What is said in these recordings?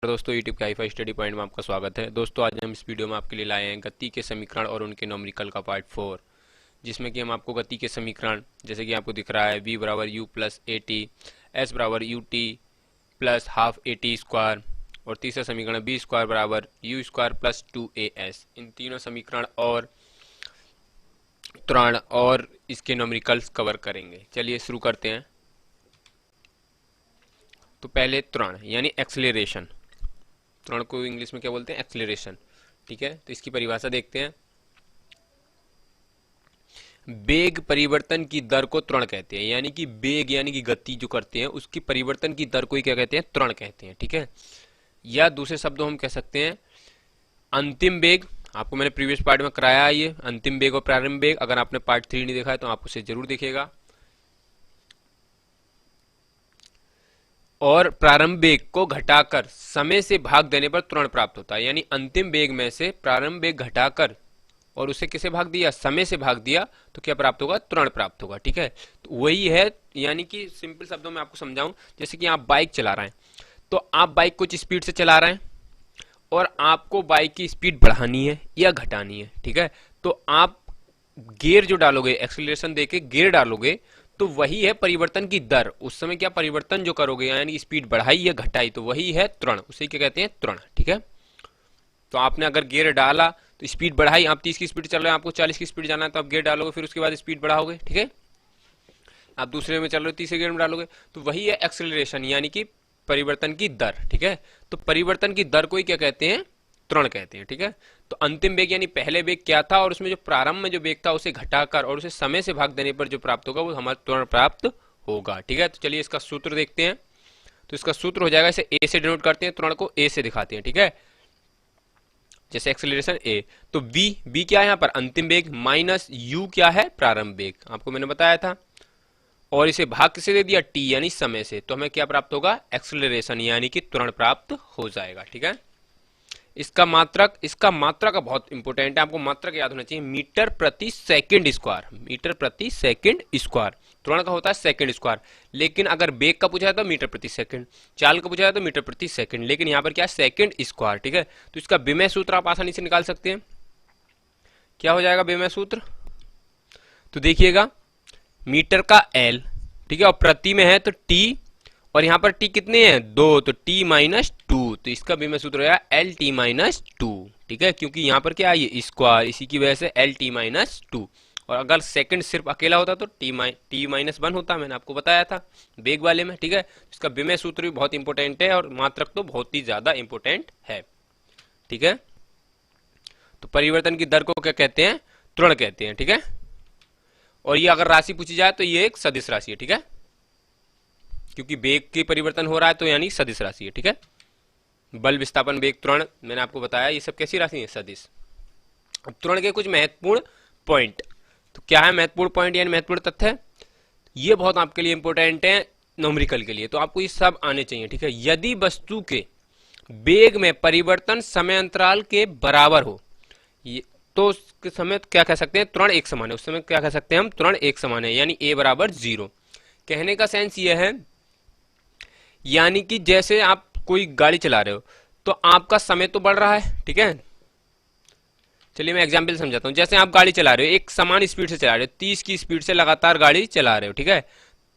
दोस्तों यूट्यूब के hi-fi study point में आपका स्वागत है। दोस्तों आज हम इस वीडियो में आपके लिए लाए हैं गति के समीकरण और उनके न्यूमेरिकल का पार्ट 4, जिसमें कि हम आपको गति के समीकरण जैसे कि आपको दिख रहा है v बराबर u plus a t, s बराबर u t plus half a t square और तीसरा समीकरण b स्क्वायर बराबर यू स्क्वायर प्लस 2as, इन तीनों समीकरण और त्वरण और इसके न्यूमेरिकल्स कवर करेंगे। चलिए शुरू करते हैं। तो पहले त्वरण यानी एक्सेलरेशन, त्वरण को इंग्लिश में क्या बोलते हैं? एक्सेलरेशन। ठीक है, तो इसकी परिभाषा देखते हैं। वेग परिवर्तन की दर को त्वरण कहते हैं, यानी कि वेग यानी कि गति जो करते हैं उसकी परिवर्तन की दर को ही क्या कहते हैं? त्वरण कहते हैं। ठीक है, या दूसरे शब्दों हम कह सकते हैं अंतिम वेग। आपको मैंने प्रीवियस पार्ट में कराया है ये अंतिम वेग और प्रारंभ वेग। अगर आपने पार्ट 3 नहीं देखा है तो आप उसे जरूर देखिएगा। और प्रारंभ वेग को घटाकर समय से भाग देने पर त्वरण प्राप्त होता है, यानी अंतिम वेग में से प्रारंभ वेग घटाकर और उसे किसे भाग दिया? समय से भाग दिया, तो क्या प्राप्त होगा? त्वरण प्राप्त होगा। ठीक है, तो वही है, यानी कि सिंपल शब्दों में आपको समझाऊं, जैसे कि आप बाइक चला रहे हैं, तो आप बाइक कुछ स्पीड से चला रहे हैं और आपको बाइक की स्पीड बढ़ानी है या घटानी है। ठीक है, तो आप गियर जो डालोगे, एक्सीलरेशन देके गियर डालोगे, तो वही है परिवर्तन की दर। उस समय क्या परिवर्तन जो करोगे, यानी स्पीड बढ़ाई या घटाई, तो वही है त्वरण, उसे क्या कहते हैं? त्वरण। ठीक है, तो आपने अगर गियर डाला तो स्पीड बढ़ाई, आप 30 की स्पीड चल रहे हैं, आपको 40 की स्पीड जाना है, तो आप गियर डालोगे, फिर उसके बाद स्पीड बढ़ाओगे। ठीक है, आप दूसरे में चल रहे हो, तीसरे गियर में डालोगे, तो वही है एक्सेलरेशन, यानी कि परिवर्तन की दर। ठीक है, तो परिवर्तन की दर को ही क्या कहते हैं? त्वरण कहते हैं। ठीक है, तो अंतिम वेग यानी पहले वेग क्या था और उसमें जो प्रारंभ में जो वेग था उसे घटाकर और उसे समय से भाग देने पर जो प्राप्त होगा वो हमारा त्वरण प्राप्त होगा। ठीक है, तो चलिए इसका सूत्र देखते हैं। तो इसका सूत्र हो जाएगा, इसे ए से डिनोट करते हैं, त्वरण को ए से दिखाते हैं। ठीक है, जैसे एक्सेलरेशन ए, तो बी क्या है यहाँ पर? अंतिम वेग, माइनस यू क्या है? प्रारंभ वेग, आपको मैंने बताया था, और इसे भाग किसे दे दिया? टी यानी समय से, तो हमें क्या प्राप्त होगा? एक्सेलरेशन, यानी कि त्वरण प्राप्त हो जाएगा। ठीक है, इसका मात्रक बहुत इंपॉर्टेंट है, आपको मात्रक याद होना चाहिए, मीटर प्रति सेकंड स्क्वायर, मीटर प्रति सेकंड स्क्वायर। त्वरण का होता है सेकंड स्क्वायर, लेकिन अगर वेग का पूछा है तो मीटर प्रति सेकंड, चाल का पूछा है तो मीटर प्रति सेकंड, लेकिन यहाँ पर क्या है? Second square. ठीक है, तो इसका विमेय सूत्र आप आसानी से निकाल सकते हैं। क्या हो जाएगा विमेय सूत्र? तो देखिएगा, मीटर का एल, ठीक है, और प्रति में है तो टी, और यहाँ पर टी कितने हैं? 2, तो टी माइनस 2, तो इसका भी मैं सूत्र होगा एल टी माइनस 2। ठीक है, क्योंकि यहाँ पर क्या है? ये स्क्वायर, इसी की वजह से एल टी माइनस 2। और अगर सेकंड सिर्फ अकेला होता तो टी माइनस 1 होता, मैंने आपको बताया था वेग वाले में। ठीक है, इसका विमेय सूत्र भी बहुत इंपॉर्टेंट है और मात्रक तो बहुत ही ज्यादा इंपॉर्टेंट है। ठीक है, तो परिवर्तन की दर को क्या कहते हैं? त्वरण कहते हैं। ठीक है, और ये अगर राशि पूछी जाए तो ये एक सदिश राशि है। ठीक है, क्योंकि वेग के परिवर्तन हो रहा है तो यानी सदिश राशि है। ठीक है, बल, विस्थापन, वेग, त्वरण मैंने आपको बताया, ये सब कैसी राशि है? सदिश। अब त्वरण के कुछ महत्वपूर्ण पॉइंट, तो क्या है महत्वपूर्ण पॉइंट यानी महत्वपूर्ण तथ्य? ये बहुत आपके लिए इंपॉर्टेंट है न्यूमेरिकल के लिए, तो आपको ये सब आने चाहिए। ठीक है, यदि वस्तु के वेग में परिवर्तन समय अंतराल के बराबर हो, तो उस समय क्या कह सकते हैं? त्वरण एक समान है। उस समय क्या कह सकते हैं हम? त्वरण एक समान है, यानी ए बराबर 0। कहने का सेंस ये है, यानी कि जैसे आप कोई गाड़ी चला रहे हो तो आपका समय तो बढ़ रहा है। ठीक है, चलिए मैं एग्जांपल समझाता हूं। जैसे आप गाड़ी चला रहे हो, एक समान स्पीड से चला रहे हो, 30 की स्पीड से लगातार गाड़ी चला रहे हो। ठीक है,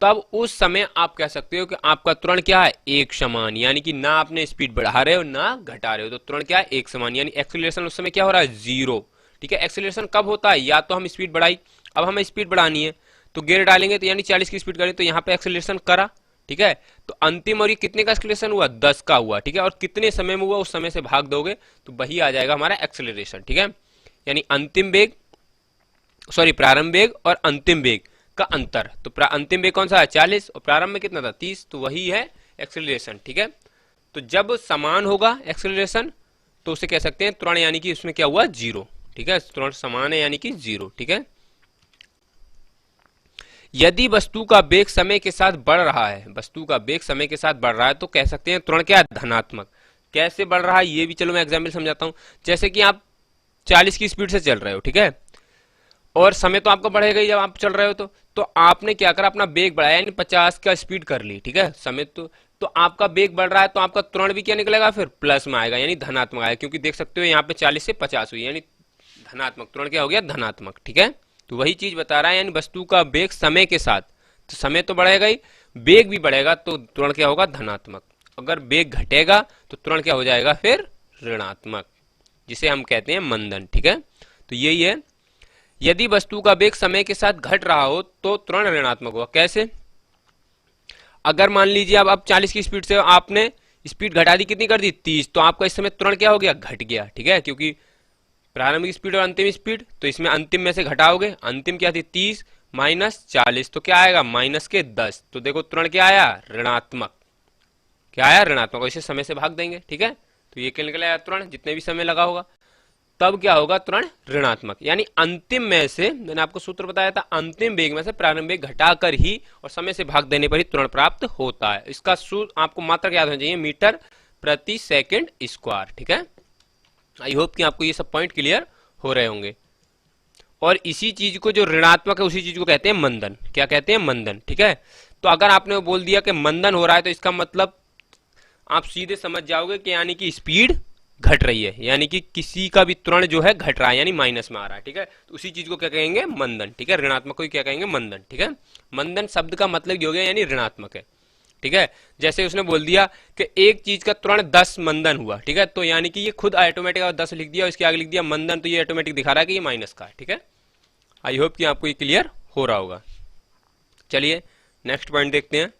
तब उस समय आप कह सकते हो कि आपका त्वरण क्या है? एक समान, यानी कि ना आपने स्पीड बढ़ा रहे हो ना घटा रहे हो, तो त्वरण क्या है? एक समान, यानी एक्सेलरेशन उस समय क्या हो रहा है? 0। ठीक है, एक्सेलरेशन कब होता है? या तो हम स्पीड बढ़ाई, अब हमें स्पीड बढ़ानी है तो गियर डालेंगे, तो यानी 40 की स्पीड करें, तो यहाँ पे एक्सेलरेशन करा। ठीक है, तो अंतिम और ये कितने का एक्सेलरेशन हुआ? 10 का हुआ। ठीक है, और कितने समय में हुआ उस समय से भाग दोगे तो वही आ जाएगा हमारा एक्सेलरेशन। ठीक है, यानी अंतिम वेग, सॉरी प्रारंभ वेग और अंतिम वेग का अंतर, तो अंतिम वेग कौन सा है? 40, और प्रारंभ में कितना था? 30, तो वही है एक्सेलरेशन। ठीक है, तो जब समान होगा एक्सेलरेशन तो उसे कह सकते हैं त्वरण, यानी कि उसमें क्या हुआ? 0। ठीक है, त्वरण समान है यानी कि 0। ठीक है, यदि वस्तु का वेग समय के साथ बढ़ रहा है, वस्तु का वेग समय के साथ बढ़ रहा है, तो कह सकते हैं त्वरण क्या है? धनात्मक। कैसे बढ़ रहा है ये भी चलो मैं एग्जाम्पल समझाता हूं। जैसे कि आप 40 की स्पीड से चल रहे हो, ठीक है, और समय तो आपका बढ़ेगा ही जब आप चल रहे हो, तो आपने क्या करा? अपना वेग बढ़ाया, यानी 50 का स्पीड कर ली। ठीक है, समय तो तो आपका वेग बढ़ रहा है तो आपका त्वरण भी क्या निकलेगा, फिर प्लस में आएगा यानी धनात्मक आएगा, क्योंकि देख सकते हो यहाँ पे 40 से 50 हुई यानी धनात्मक, त्वरण क्या हो गया, धनात्मक। ठीक है, तो वही चीज बता रहा है, यानी वस्तु का वेग समय के साथ, तो समय तो बढ़ेगा ही, वेग भी बढ़ेगा तो त्वरण क्या होगा, धनात्मक। अगर वेग घटेगा तो त्वरण क्या हो जाएगा, फिर ऋणात्मक, जिसे हम कहते हैं मंदन। ठीक है, तो यही है, यदि वस्तु का वेग समय के साथ घट रहा हो तो त्वरण ऋणात्मक होगा। कैसे, अगर मान लीजिए अब 40 की स्पीड से आपने स्पीड घटा दी, कितनी कर दी, 30, तो आपका इस समय त्वरण क्या हो गया, घट गया। ठीक है, क्योंकि प्रारंभिक स्पीड और अंतिम स्पीड, तो इसमें अंतिम में से घटाओगे, अंतिम क्या थी 30 माइनस 40, तो क्या आएगा माइनस के 10, तो देखो त्वरण क्या आया, ऋणात्मक। क्या आया, ऋणात्मक, और इसे समय से भाग देंगे। ठीक है, तो ये क्या निकला त्वरण, जितने भी समय लगा होगा, तब क्या होगा, त्वरण ऋणात्मक। यानी अंतिम में से, मैंने आपको सूत्र बताया था, अंतिम वेग में से प्रारंभिक वेग घटाकर ही और समय से भाग देने पर ही त्वरण प्राप्त होता है। इसका सूत्र आपको मात्रक याद होना चाहिए, मीटर प्रति सेकंड स्क्वायर। ठीक है, आई होप कि आपको ये सब पॉइंट क्लियर हो रहे होंगे। और इसी चीज को जो ऋणात्मक है उसी चीज को कहते हैं मंदन। क्या कहते हैं, मंदन। ठीक है, तो अगर आपने बोल दिया कि मंदन हो रहा है तो इसका मतलब आप सीधे समझ जाओगे कि यानी कि स्पीड घट रही है, यानी कि किसी का भी त्वरण जो है घट रहा है, यानी माइनस में आ रहा है। ठीक है, तो उसी चीज को क्या कहेंगे, मंदन। ठीक है, ऋणात्मक को क्या कहेंगे, मंदन। ठीक है, मंदन शब्द का मतलब हो गया यानी ऋणात्मक है। ठीक है, जैसे उसने बोल दिया कि एक चीज का त्वरण 10 मंदन हुआ। ठीक है, तो यानी कि ये खुद ऑटोमेटिक 10 लिख दिया और इसके आगे लिख दिया मंदन, तो ये ऑटोमेटिक दिखा रहा है कि ये माइनस का है। ठीक है, आई होप कि आपको ये क्लियर हो रहा होगा। चलिए नेक्स्ट पॉइंट देखते हैं।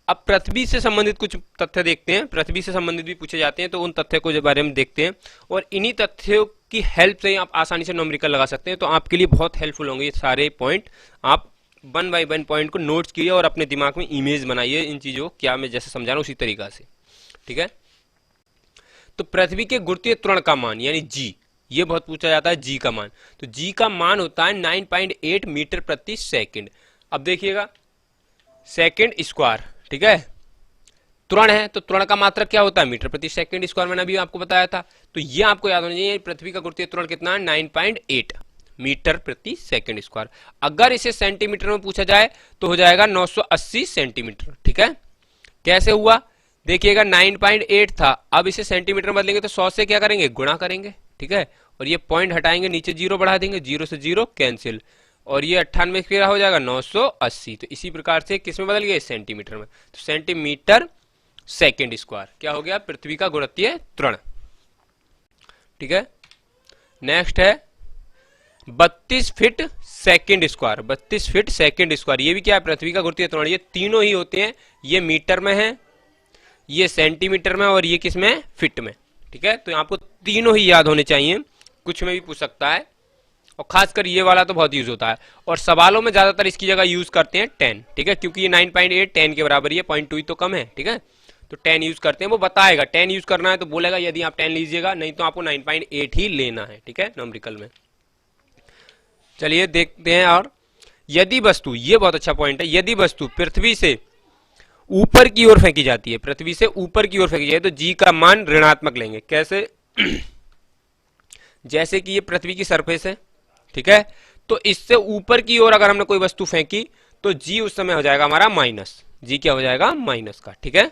अब पृथ्वी से संबंधित कुछ तथ्य देखते हैं, पृथ्वी से संबंधित भी पूछे जाते हैं, तो उन तथ्यों के बारे में देखते हैं, और इन्हीं तथ्यों की हेल्प से आप आसानी से न्यूमेरिकल लगा सकते हैं। तो आपके लिए बहुत हेल्पफुल होंगे ये सारे पॉइंट। आप 1 बाय 1 पॉइंट को नोट्स कीजिए और अपने दिमाग में इमेज बनाइए इन चीजों, क्या मैं जैसे समझा रहा हूं उसी तरीका से। ठीक है, तो पृथ्वी के गुरुत्वीय त्वरण का मान यानी जी, ये बहुत पूछा जाता है जी का मान। तो जी का मान होता है 9.8 मीटर प्रति सेकंड। अब देखिएगा सेकंड स्क्वायर, ठीक है, त्वरण है तो त्वरण का मात्रक क्या होता है, मीटर प्रति सेकंड स्क्वायर, मैंने अभी आपको बताया था। तो ये आपको याद होना चाहिए, पृथ्वी का गुरुत्वीय त्वरण कितना है, 9.8 मीटर प्रति सेकंड स्क्वायर। अगर इसे सेंटीमीटर में पूछा जाए तो हो जाएगा 980 सेंटीमीटर। ठीक है, कैसे हुआ, देखिएगा 9.8 था, अब इसे सेंटीमीटर में बदलेंगे तो 100 से क्या करेंगे, गुणा करेंगे। ठीक है, और ये पॉइंट हटाएंगे, नीचे जीरो बढ़ा देंगे, जीरो से जीरो कैंसिल, और ये 98 क्या हो जाएगा 980। तो इसी प्रकार से किस में बदल गए, सेंटीमीटर में। तो सेंटीमीटर सेकंड स्क्वायर क्या हो गया, पृथ्वी का गुरुत्वीय त्वरण। ठीक है, नेक्स्ट है 32 feet second square. 32 feet second square ये भी क्या है, पृथ्वी का गुरुत्वीय त्वरण। ये तीनों ही होते हैं, ये मीटर में है, ये सेंटीमीटर में, और ये किस में, फिट में। ठीक है, तो आपको तीनों ही याद होने चाहिए, कुछ में भी पूछ सकता है, और खासकर ये वाला तो बहुत यूज होता है, और सवालों में ज्यादातर इसकी जगह यूज करते हैं 10। ठीक है, क्योंकि ये 9.8 10 के बराबर, ये 0.2 तो कम है। ठीक है, तो 10 यूज करते हैं, वो बताएगा 10 यूज करना है तो बोलेगा यदि आप 10 लीजिएगा, नहीं तो आपको 9.8 ही लेना है। ठीक है, न्यूमेरिकल में। चलिए देखते हैं, और यदि वस्तु, ये बहुत अच्छा पॉइंट है, यदि वस्तु पृथ्वी से ऊपर की ओर फेंकी जाती है, पृथ्वी से ऊपर की ओर फेंकी जाए तो जी का मान ऋणात्मक लेंगे। कैसे, जैसे कि ये पृथ्वी की सरफेस है, ठीक है, तो इससे ऊपर की ओर अगर हमने कोई वस्तु फेंकी तो जी उस समय हो जाएगा हमारा माइनस, जी क्या हो जाएगा, माइनस का। ठीक है,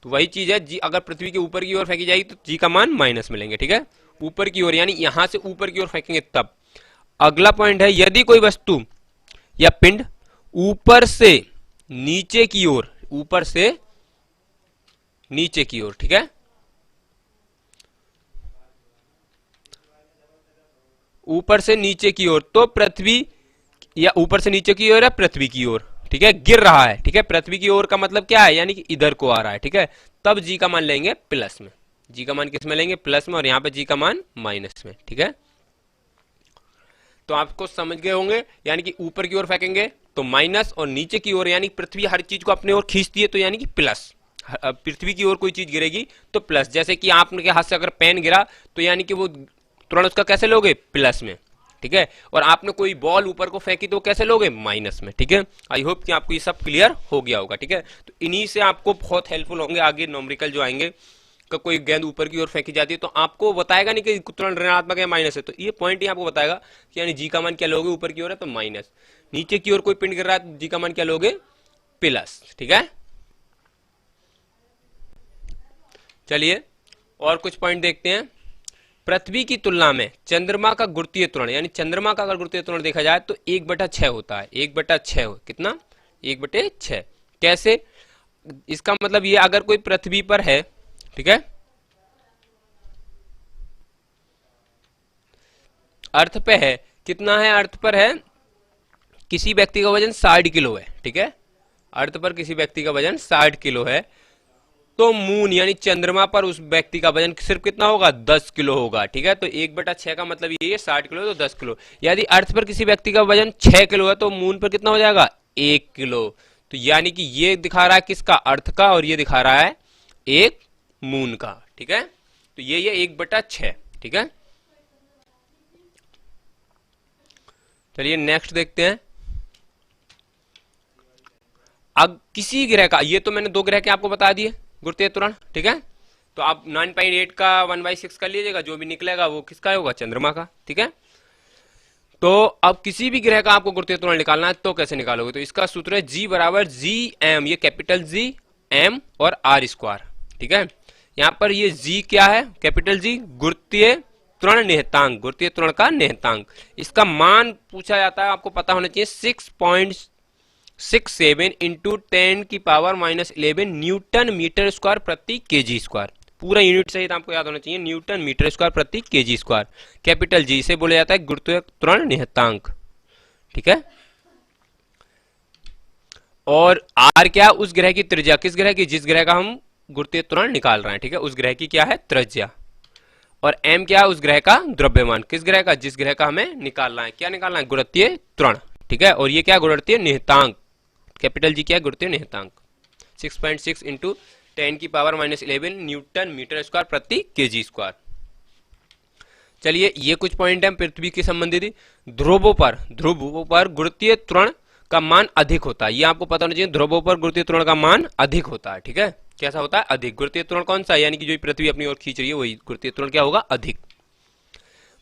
तो वही चीज है, जी अगर पृथ्वी के ऊपर की ओर फेंकी जाएगी तो जी का मान माइनस में लेंगे। ठीक है, ऊपर की ओर यानी यहां से ऊपर की ओर फेंकेंगे तब। अगला पॉइंट है, यदि कोई वस्तु या पिंड ऊपर से नीचे की ओर, ऊपर से नीचे की ओर, ठीक है, ऊपर से नीचे की ओर, तो पृथ्वी, या ऊपर से नीचे की ओर है पृथ्वी की ओर, ठीक है, गिर रहा है। ठीक है, पृथ्वी की ओर का मतलब क्या है, यानी कि इधर को आ रहा है। ठीक है, तब जी का मान लेंगे प्लस में, जी का मान किस में लेंगे, प्लस में, और यहां पे जी का मान माइनस में। ठीक है, तो आपको समझ गए होंगे, यानी कि ऊपर की ओर फेंकेंगे तो माइनस, और नीचे की ओर यानी पृथ्वी हर चीज को अपने ओर खींचती है तो यानी कि प्लस। पृथ्वी की ओर कोई चीज गिरेगी तो प्लस, जैसे कि आपके हाथ से अगर पेन गिरा तो यानी कि वो तुरंत उसका कैसे लोगे, प्लस में। ठीक है, और आपने कोई बॉल ऊपर को फेंकी तो कैसे लोगे, माइनस में। ठीक है, आई होप कि आपको ये सब क्लियर हो गया होगा। ठीक है, तो इन्हीं से आपको बहुत हेल्पफुल होंगे आगे न्यूमेरिकल जो आएंगे, का कोई गेंद ऊपर की ओर फेंकी जाती है तो आपको बताएगा नहीं कि तुरंत ऋणात्मक है माइनस है, तो ये पॉइंट ही आपको बताएगा कि यानी जी का मान क्या लोगे, ऊपर की ओर है तो माइनस, नीचे की ओर कोई पिंड गिर रहा है तो जी का मान क्या लोगे, प्लस। ठीक है, चलिए और कुछ पॉइंट देखते हैं। पृथ्वी की तुलना में चंद्रमा का गुरुत्वीय त्वरण, यानी चंद्रमा का अगर गुरुत्वीय त्वरण देखा जाए तो 1/6 होता है। 1/6 कितना? 1/6। कैसे? इसका मतलब ये अगर कोई पृथ्वी पर है, ठीक है, अर्थ पे है, कितना है अर्थ पर है, किसी व्यक्ति का वजन 60 किलो है, ठीक है, अर्थ पर किसी व्यक्ति का वजन 60 किलो है, तो मून यानी चंद्रमा पर उस व्यक्ति का वजन सिर्फ कितना होगा? 10 किलो होगा, ठीक है। तो 1/6 का मतलब ये है 60 किलो तो 10 किलो। यदि अर्थ पर किसी व्यक्ति का वजन 6 किलो है तो मून पर कितना हो जाएगा? 1 किलो। तो यानी कि ये दिखा रहा है किसका? अर्थ का, और ये दिखा रहा है एक मून का, ठीक है। तो ये 1/6, ठीक है। चलिए नेक्स्ट देखते हैं। अब किसी ग्रह का, ये तो मैंने 2 ग्रह के आपको बता दिए गुरुत्वीय त्वरण, ठीक है। तो आप 9.8 का 1/6 कर लीजिएगा, जो भी निकलेगा वो किसका होगा? चंद्रमा का, ठीक है। तो अब किसी भी ग्रह का आपको गुरुत्वीय त्वरण निकालना है तो कैसे निकालोगे? तो इसका सूत्र है G बराबर GM, ये कैपिटल G, M और R², ठीक है। यहां पर ये G क्या है? कैपिटल G गुरुत्वीय त्वरण नियतांक, गुरुत्वीय त्वरण का नियतांक। इसका मान पूछा जाता है, आपको पता होना चाहिए 6.67 इंटू 10⁻⁻11 न्यूटन मीटर स्क्वायर प्रति केजी स्क्वायर। पूरा यूनिट सहित आपको याद होना चाहिए, न्यूटन मीटर स्क्वायर प्रति केजी स्क्वायर। कैपिटल जी से बोला जाता है गुरुत्वीय त्वरण नियतांक, ठीक है। और आर क्या? उस ग्रह की त्रिज्या, किस ग्रह की? जिस ग्रह का हम गुरुत्वीय त्वरण निकाल रहे हैं, ठीक है, उस ग्रह की क्या है? त्रिज्या। और एम क्या? उस ग्रह का द्रव्यमान, किस ग्रह का? जिस ग्रह का हमें निकालना है। क्या निकालना है? गुरुत्वीय त्वरण, ठीक है। और ये क्या? गुरुत्वीय नियतांक, कैपिटल जी क्या है? गुरुत्वीय नियतांक 6.6 इंटू 10⁻⁻11 न्यूटन मीटर स्क्वायर प्रति केजी स्क्वायर। चलिए ये कुछ पॉइंट है पृथ्वी के संबंधित। ध्रुवों पर गुरुत्वीय त्वरण का मान अधिक होता है, ये आपको पता होना चाहिए। ध्रुवों पर गुरुत्वीय त्वरण का मान अधिक होता है, ठीक है। कैसा होता है? अधिक। गुरुत्वीय त्वरण कौन सा? यानी कि जो पृथ्वी अपनी ओर खींच रही है वही गुरुत्वीय त्वरण क्या होगा? अधिक।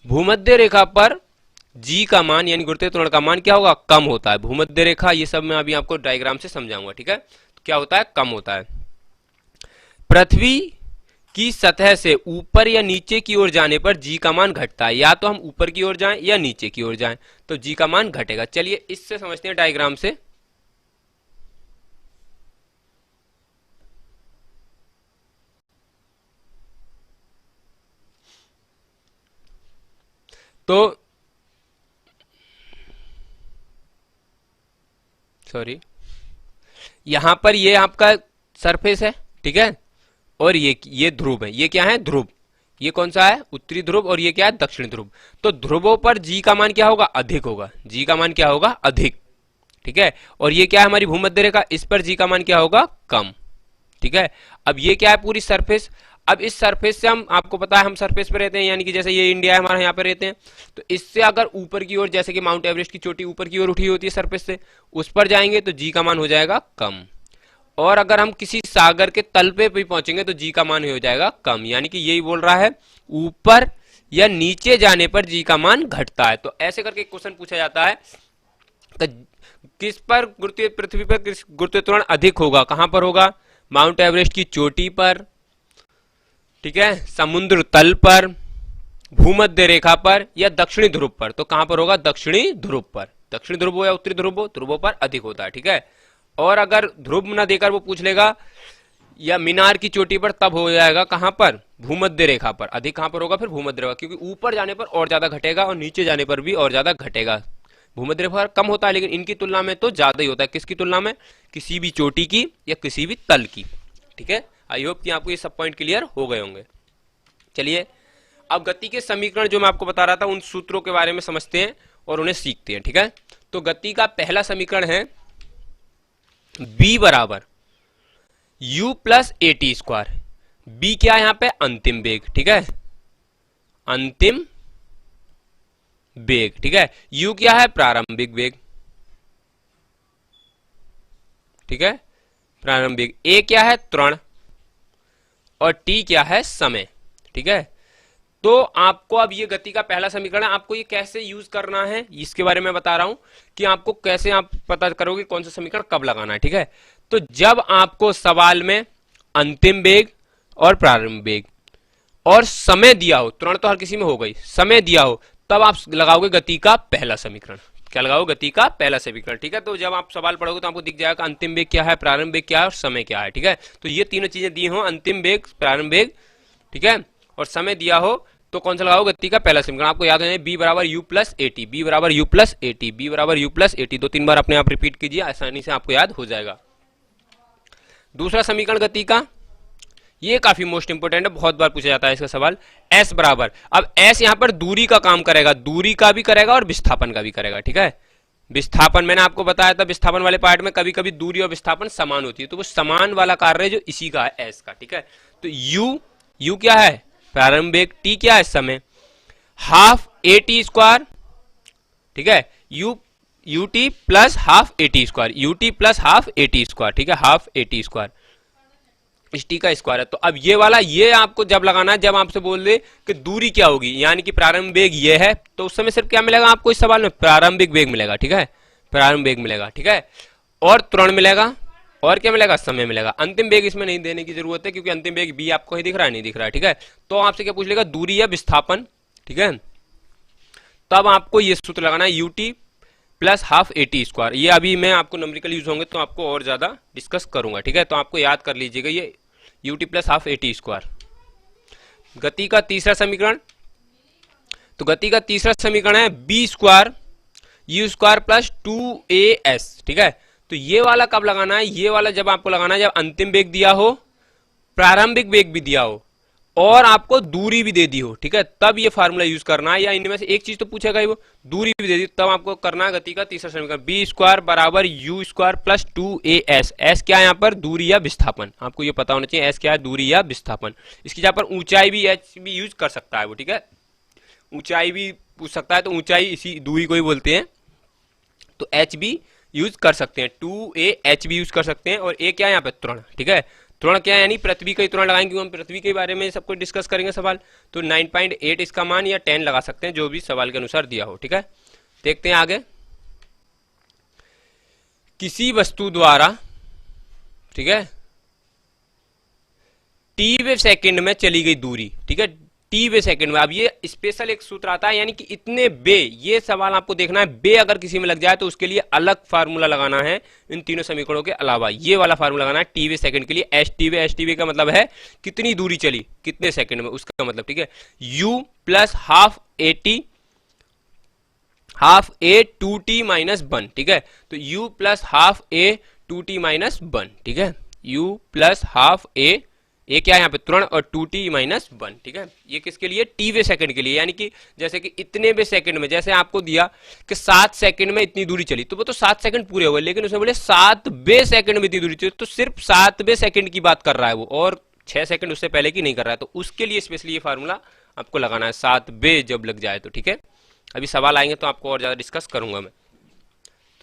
भूमध्य रेखा पर जी का मान यानी गुरुत्वीय त्वरण का मान क्या होगा? कम होता है। भूमध्य रेखा, ये सब मैं अभी आपको डायग्राम से समझाऊंगा, ठीक है। तो क्या होता है? कम होता है। पृथ्वी की सतह से ऊपर या नीचे की ओर जाने पर जी का मान घटता है। या तो हम ऊपर की ओर जाएं या नीचे की ओर जाएं तो जी का मान घटेगा। चलिए इससे समझते हैं डायग्राम से। तो सॉरी, यहां पर ये आपका सरफेस है, ठीक है, और ये ध्रुव है। ये क्या है? ध्रुव। ये कौन सा है? उत्तरी ध्रुव। और ये क्या है? दक्षिणी ध्रुव। तो ध्रुवों पर जी का मान क्या होगा? अधिक होगा। जी का मान क्या होगा? अधिक, ठीक है। और ये क्या है? हमारी भूमध्य रेखा, इस पर जी का मान क्या होगा? कम, ठीक है। अब ये क्या है? पूरी सरफेस। अब इस सरफेस से हम, आपको पता है हम सरफेस पे रहते हैं, यानी कि जैसे ये इंडिया है हमारा, यहाँ पे रहते हैं। तो इससे अगर ऊपर की ओर, जैसे कि माउंट एवरेस्ट की चोटी ऊपर की ओर उठी होती है सरफेस से, उस पर जाएंगे तो जी का मान हो जाएगा कम। और अगर हम किसी सागर के तल पे भी पहुंचेंगे तो जी का मान हो जाएगा कम। यानी कि यही बोल रहा है ऊपर या नीचे जाने पर जी का मान घटता है। तो ऐसे करके क्वेश्चन पूछा जाता है तो किस पर गुरुत्वीय, पृथ्वी पर किस गुरुत्वीय त्वरण अधिक होगा? कहां पर होगा? माउंट एवरेस्ट की चोटी पर, ठीक है, समुद्र तल पर, भूमध्य रेखा पर, या दक्षिणी ध्रुव पर। तो कहां पर होगा? दक्षिणी ध्रुव पर। दक्षिणी ध्रुव हो या उत्तरी ध्रुव हो, ध्रुवों पर अधिक होता है, ठीक है। और अगर ध्रुव ना देकर वो पूछ लेगा या मीनार की चोटी पर, तब हो जाएगा कहां पर? भूमध्य रेखा पर। अधिक कहां पर होगा? फिर भूमध्य रेखा, क्योंकि ऊपर जाने पर और ज्यादा घटेगा और नीचे जाने पर भी और ज्यादा घटेगा। भूमध्य रेखा कम होता है लेकिन इनकी तुलना में तो ज्यादा ही होता है। किसकी तुलना में? किसी भी चोटी की या किसी भी तल की, ठीक है। आई होप कि आपको ये सब पॉइंट क्लियर हो गए होंगे। चलिए अब गति के समीकरण जो मैं आपको बता रहा था उन सूत्रों के बारे में समझते हैं और उन्हें सीखते हैं, ठीक है। तो गति का पहला समीकरण है b बराबर u plus a t square. B क्या है यहां पे? अंतिम वेग, ठीक है, अंतिम वेग, ठीक है। u क्या है? प्रारंभिक वेग, ठीक है, प्रारंभिक। a क्या है? त्वरण। और t क्या है? समय, ठीक है। तो आपको अब ये गति का पहला समीकरण है, आपको ये कैसे यूज करना है इसके बारे में बता रहा हूं कि आपको कैसे आप पता करोगे कौन सा समीकरण कब लगाना है, ठीक है। तो जब आपको सवाल में अंतिम वेग, और प्रारंभिक वेग और समय दिया हो, त्वरण तो हर किसी में हो गई, समय दिया हो, तब आप लगाओगे गति का पहला समीकरण। क्या लगाओगे? गति का पहला समीकरण। ठीक है, तो जब आप सवाल पढ़ोगे तो आपको दिख जाएगा अंतिम वेग क्या है, प्रारंभिक वेग क्या है और समय क्या है। ठीक है, तो ये तीनों चीजें दी हो, अंतिम वेग, प्रारंभिक वेग, ठीक है, और समय दिया हो, तो कौन सा लगाओ? गति का पहला समीकरण। आपको याद है बी बराबर u plus a t, v बराबर u plus a t, v बराबर यू प्लस ए टी, 2-3 बार अपने आप रिपीट कीजिए, आसानी से आपको याद हो जाएगा। दूसरा समीकरण गति का, ये काफी मोस्ट इंपोर्टेंट है, बहुत बार पूछा जाता है इसका सवाल। एस बराबर, अब एस यहां पर दूरी का काम करेगा, दूरी का भी करेगा और विस्थापन का भी करेगा। ठीक है, विस्थापन मैंने आपको बताया था, विस्थापन वाले पार्ट में कभी कभी दूरी और विस्थापन समान होती है, तो वो समान वाला कार्य जो इसी का है, एस का। ठीक है, तो यू क्या है? प्रारंभिक वेग, टी क्या है? समय, हाफ ए टी स्क्वायर, ठीक है, you t plus half a t square, you t plus half a t square, ठीक है, हाफ ए टी स्क्वायर, इस टी का स्क्वायर है। तो अब ये वाला, ये आपको जब लगाना है जब आपसे बोल दे कि दूरी क्या होगी, यानी कि प्रारंभिक वेग ये है, तो उस समय सिर्फ क्या मिलेगा आपको इस सवाल में? प्रारंभिक वेग मिलेगा। ठीक है, प्रारंभिक वेग मिलेगा, ठीक है, और त्वरण मिलेगा, और क्या मिलेगा? समय मिलेगा। अंतिम वेग इसमें नहीं देने की जरूरत है, क्योंकि अंतिम वेग बी आपको ही दिख रहा है, नहीं दिख रहा है। ठीक है, तो आपसे क्या पूछ लेगा? दूरी या विस्थापन। ठीक है, तब आपको ये सूत्र लगाना है, you t plus half a t square. ये अभी मैं आपको नंबरिकल यूज होंगे तो आपको और ज्यादा डिस्कस करूंगा। ठीक है, तो आपको याद कर लीजिएगा ये you t plus half a t square. गति का तीसरा समीकरण, तो गति का तीसरा समीकरण है b square u square plus 2as। ठीक है, तो ये वाला कब लगाना है? ये वाला जब आपको लगाना है जब अंतिम वेग दिया हो, प्रारंभिक वेग भी दिया हो और आपको दूरी भी दे दी हो। ठीक है, तब ये फार्मूला यूज करना है, या इनमें से एक चीज तो पूछेगा ही, वो दूरी भी दे दी, तब आपको करना है गति का तीसरा समीकरण, बी स्क्वायर बराबर u square plus 2as। S क्या है यहाँ पर? दूरी या विस्थापन। आपको ये पता होना चाहिए एस क्या है? दूरी या विस्थापन। इसकी जगह पर ऊंचाई भी एच भी यूज कर सकता है वो। ठीक है, ऊंचाई भी पूछ सकता है, तो ऊंचाई इसी दूरी को ही बोलते हैं, तो एच भी यूज कर सकते हैं, 2ah भी यूज कर सकते हैं। और ए क्या है यहाँ पे? त्वरण। ठीक है, त्वरण क्या है? यानी पृथ्वी का ही त्वरण लगाएंगे, हम पृथ्वी के बारे में सब कुछ डिस्कस करेंगे सवाल, तो 9.8 इसका मान या 10 लगा सकते हैं, जो भी सवाल के अनुसार दिया हो। ठीक है, देखते हैं आगे। किसी वस्तु द्वारा, ठीक है, टी सेकंड में चली गई दूरी, ठीक है, टी सेकंड में। अब ये स्पेशल एक सूत्र आता है, यानी कि इतने बे, ये सवाल आपको देखना है, बे अगर किसी में लग जाए तो उसके लिए अलग फार्मूला लगाना है, इन तीनों समीकरणों के अलावा ये वाला फार्मूला लगाना है टी सेकंड के लिए। एस टी का मतलब है कितनी दूरी चली, कितने सेकंड में, उसका मतलब। ठीक है, u plus half a two t minus 1। ठीक है, तो u plus half a two t minus 1। ठीक है, यू प्लस हाफ ए क्या है यहाँ पे? त्वरण, और 2t माइनस 1। ठीक है, ये किसके लिए? टी सेकंड के लिए, यानी कि जैसे कि इतने वे सेकंड में, जैसे आपको दिया कि 7 सेकंड में इतनी दूरी चली, तो वो तो 7 सेकंड पूरे हो गए, लेकिन उसमें बोले 7 वे सेकंड में इतनी दूरी चली, तो सिर्फ 7 वे सेकंड की बात कर रहा है वो, और 6 सेकंड उससे पहले की नहीं कर रहा है, तो उसके लिए स्पेशली ये फार्मूला आपको लगाना है, 7 वे जब लग जाए तो। ठीक है, अभी सवाल आएंगे तो आपको और ज्यादा डिस्कस करूंगा मैं।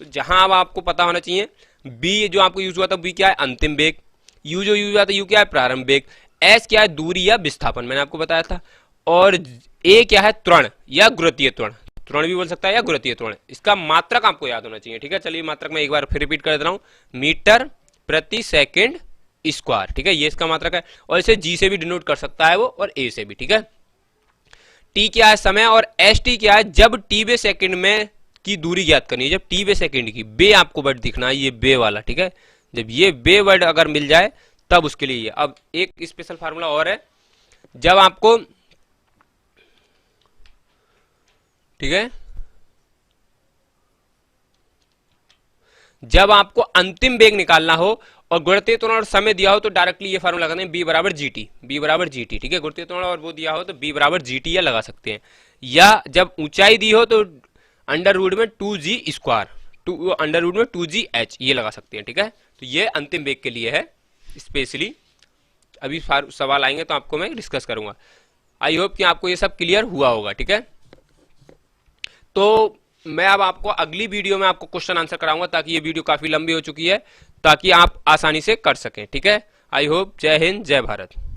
तो जहां अब आपको पता होना चाहिए, बी जो आपको यूज हुआ था, बी क्या है? अंतिम वेग। यू जो यूज हुआ था, यू क्या है? प्रारंभिक वेग। एस क्या है? दूरी या विस्थापन, मैंने आपको बताया था। और ए क्या है? त्वरण या गुरुत्वीय त्वरण, त्वरण भी बोल सकता है या गुरुत्वीय त्वरण। इसका मात्रक आपको याद होना चाहिए। ठीक है, चलिए मात्रक में एक बार फिर रिपीट कर दे रहा हूं, मीटर प्रति सेकंड स्क्वायर। ठीक है, ये इसका मात्रक है, और इसे जी से भी डिनोट कर सकता है वो, और ए से भी। ठीक है, टी क्या है? समय, और एस टी क्या है? जब टी वे सेकंड में की दूरी ज्ञात करनी है, जब टी वे सेकंड की, बे आपको वर्ड दिखना है, ये बे वाला। ठीक है, जब ये बे वर्ड अगर मिल जाए तब उसके लिए ये। अब एक स्पेशल फार्मूला और है, जब आपको, ठीक है, जब आपको अंतिम वेग निकालना हो और गुरुत्वीय त्वरण और समय दिया हो, तो डायरेक्टली ये फार्मूला लगाते हैं, बी बराबर जी टी, बी बराबर जी टी। ठीक है, गुरुत्वीय त्वरण और वो दिया हो तो बी बराबर जी टी या लगा सकते हैं, या जब ऊंचाई दी हो तो अंडर रूट में 2g स्क्वायर, अंडर रूट में 2gh ये लगा सकते हैं। ठीक है, तो ये अंतिम वेग के लिए है स्पेशली। अभी सवाल आएंगे तो आपको मैं डिस्कस करूंगा। आई होप कि आपको ये सब क्लियर हुआ होगा। ठीक है, तो मैं अब आपको अगली वीडियो में आपको क्वेश्चन आंसर कराऊंगा, ताकि ये वीडियो काफी लंबी हो चुकी है, ताकि आप आसानी से कर सकें। ठीक है, आई होप। जय हिंद, जय भारत।